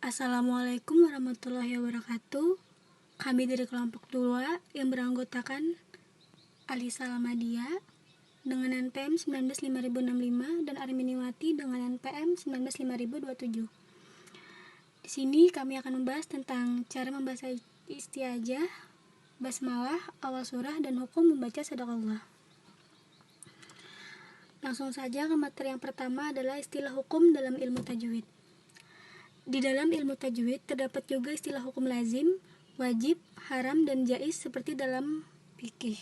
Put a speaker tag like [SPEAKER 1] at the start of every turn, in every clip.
[SPEAKER 1] Assalamualaikum warahmatullahi wabarakatuh. Kami dari kelompok 2 yang beranggotakan Alisa Lamadia dengan NPM 195065 dan Arminiwati dengan NPM 195027. Di sini kami akan membahas tentang cara membaca isti'adzah, basmalah, awal surah, dan hukum membaca sadaqallah. Langsung saja ke materi yang pertama adalah istilah hukum dalam ilmu tajwid. Di dalam ilmu tajwid terdapat juga istilah hukum lazim, wajib, haram, dan jaiz seperti dalam fikih.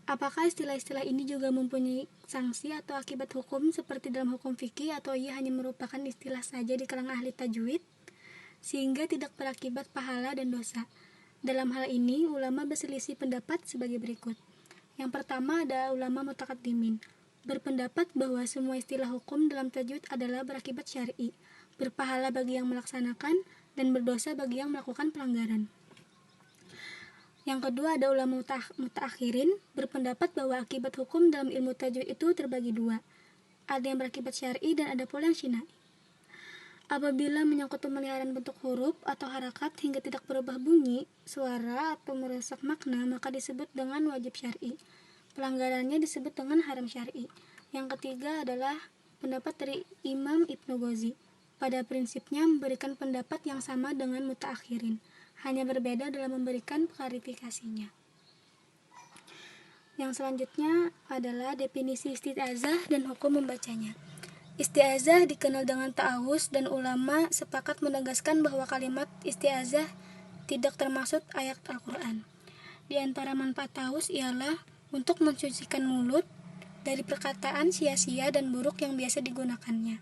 [SPEAKER 1] Apakah istilah-istilah ini juga mempunyai sanksi atau akibat hukum seperti dalam hukum fikih, atau ia hanya merupakan istilah saja di kalangan ahli tajwid sehingga tidak berakibat pahala dan dosa? Dalam hal ini ulama berselisih pendapat sebagai berikut. Yang pertama ada ulama mutaqaddimin, berpendapat bahwa semua istilah hukum dalam tajwid adalah berakibat syar'i, berpahala bagi yang melaksanakan dan berdosa bagi yang melakukan pelanggaran. Yang kedua ada ulama mutaakhirin, berpendapat bahwa akibat hukum dalam ilmu tajwid itu terbagi dua. Ada yang berakibat syar'i dan ada pula yang syina'i. Apabila menyangkut pemeliharaan bentuk huruf atau harakat hingga tidak berubah bunyi, suara atau merusak makna, maka disebut dengan wajib syar'i. Pelanggarannya disebut dengan haram syar'i. Yang ketiga adalah pendapat dari Imam Ibnu Ghazi. Pada prinsipnya memberikan pendapat yang sama dengan mutaakhirin, hanya berbeda dalam memberikan klarifikasinya. Yang selanjutnya adalah definisi isti'adzah dan hukum membacanya. Isti'adzah dikenal dengan ta'awuz dan ulama sepakat menegaskan bahwa kalimat isti'adzah tidak termasuk ayat Al-Quran. Di antara manfaat ta'awuz ialah untuk mensucikan mulut dari perkataan sia-sia dan buruk yang biasa digunakannya,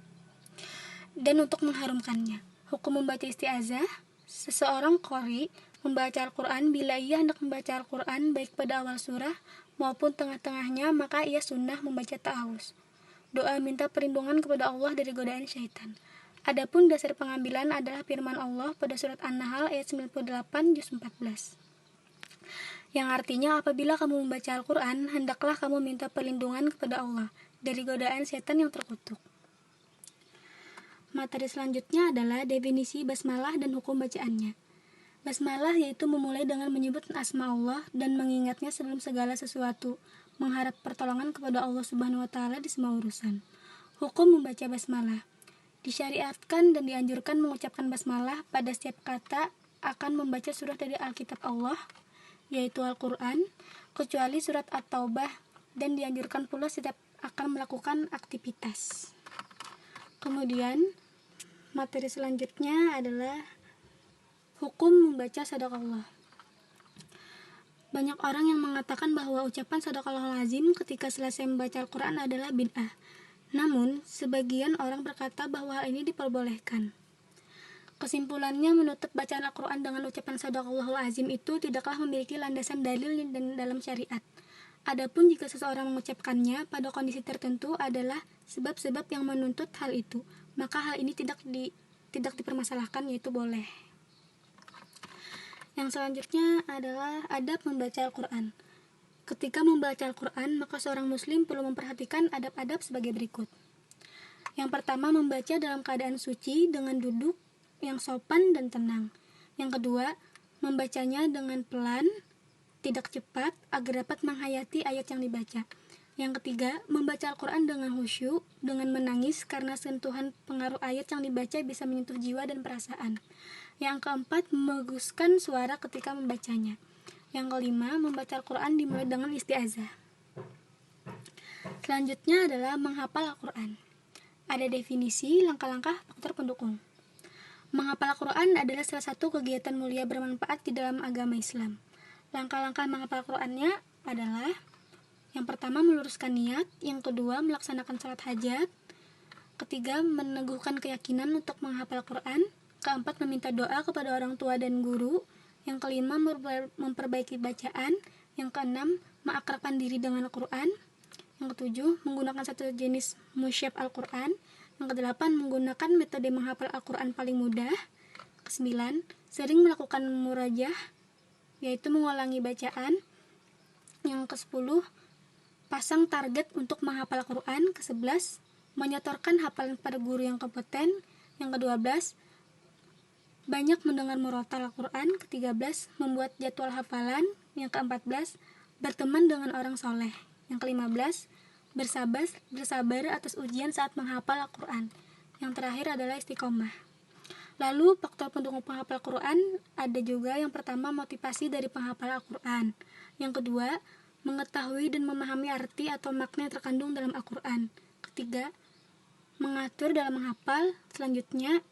[SPEAKER 1] dan untuk mengharumkannya. Hukum membaca isti'adzah, seseorang qari membaca Al-Quran bila ia hendak membaca Al-Quran baik pada awal surah maupun tengah-tengahnya, maka ia sunnah membaca ta'awuz, doa minta perlindungan kepada Allah dari godaan syaitan. Adapun dasar pengambilan adalah firman Allah pada surat An-Nahl ayat 98 juz 14, yang artinya apabila kamu membaca Al-Quran, hendaklah kamu minta perlindungan kepada Allah dari godaan syaitan yang terkutuk. Materi selanjutnya adalah definisi basmalah dan hukum bacaannya. Basmalah yaitu memulai dengan menyebut asma Allah dan mengingatnya sebelum segala sesuatu, mengharap pertolongan kepada Allah Subhanahu wa taala di semua urusan. Hukum membaca basmalah. Disyariatkan dan dianjurkan mengucapkan basmalah pada setiap kata akan membaca surah dari Alkitab Allah, yaitu Al-Quran, kecuali surat At-Taubah, dan dianjurkan pula setiap akan melakukan aktivitas. Kemudian materi selanjutnya adalah hukum membaca sadaqallah. Banyak orang yang mengatakan bahwa ucapan sadaqallahul azim ketika selesai membaca Al-Quran adalah bid'ah. Namun, sebagian orang berkata bahwa hal ini diperbolehkan. Kesimpulannya, menutup bacaan Al-Quran dengan ucapan sadaqallahul azim itu tidaklah memiliki landasan dalil dan dalam syariat. Adapun jika seseorang mengucapkannya pada kondisi tertentu adalah sebab-sebab yang menuntut hal itu, maka hal ini tidak dipermasalahkan, yaitu boleh. Yang selanjutnya adalah adab membaca Al-Quran. Ketika membaca Al-Quran, maka seorang muslim perlu memperhatikan adab-adab sebagai berikut. Yang pertama, membaca dalam keadaan suci dengan duduk yang sopan dan tenang. Yang kedua, membacanya dengan pelan, tidak cepat, agar dapat menghayati ayat yang dibaca. Yang ketiga, membaca Al-Quran dengan khusyuk, dengan menangis karena sentuhan pengaruh ayat yang dibaca bisa menyentuh jiwa dan perasaan. Yang keempat, membaguskan suara ketika membacanya. Yang kelima, membaca Al-Quran dimulai dengan isti'adzah. Selanjutnya adalah menghafal Al-Quran. Ada definisi, langkah-langkah, faktor pendukung. Menghafal Al-Quran adalah salah satu kegiatan mulia bermanfaat di dalam agama Islam. Langkah-langkah menghafal Al-Qurannya adalah: yang pertama, meluruskan niat. Yang kedua, melaksanakan salat hajat. Ketiga, meneguhkan keyakinan untuk menghafal Al-Quran. Keempat, meminta doa kepada orang tua dan guru. Yang kelima, memperbaiki bacaan. Yang keenam, mengakrabkan diri dengan Al-Quran. Yang ketujuh, menggunakan satu jenis musyaf Al-Quran. Yang kedelapan, menggunakan metode menghafal Al-Quran paling mudah. Kesembilan, sering melakukan murajah, yaitu mengulangi bacaan. Yang kesepuluh, pasang target untuk menghafal Al-Quran. Ke-11, menyetorkan hafalan pada guru yang kompeten. Yang ke-12, banyak mendengar murotal Al-Quran. Ke-13, membuat jadwal hafalan. Yang ke-14, berteman dengan orang soleh. Yang ke-15, bersabar atas ujian saat menghafal Al-Quran. Yang terakhir adalah istiqomah. Lalu faktor pendukung penghafal Al-Quran ada juga. Yang pertama, motivasi dari penghafal Al-Quran. Yang kedua, mengetahui dan memahami arti atau makna yang terkandung dalam Al-Quran. Ketiga, mengatur dalam menghafal. Selanjutnya,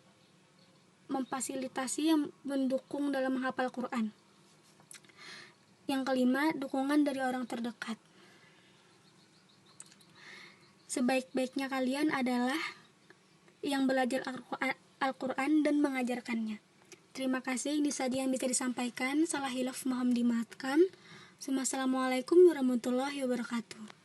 [SPEAKER 1] memfasilitasi yang mendukung dalam menghafal Quran. Yang kelima, dukungan dari orang terdekat. Sebaik-baiknya kalian adalah yang belajar Al-Quran dan mengajarkannya. Terima kasih, ini saja yang bisa disampaikan. Salah hilaf mohon dimaafkan. Assalamualaikum warahmatullahi wabarakatuh.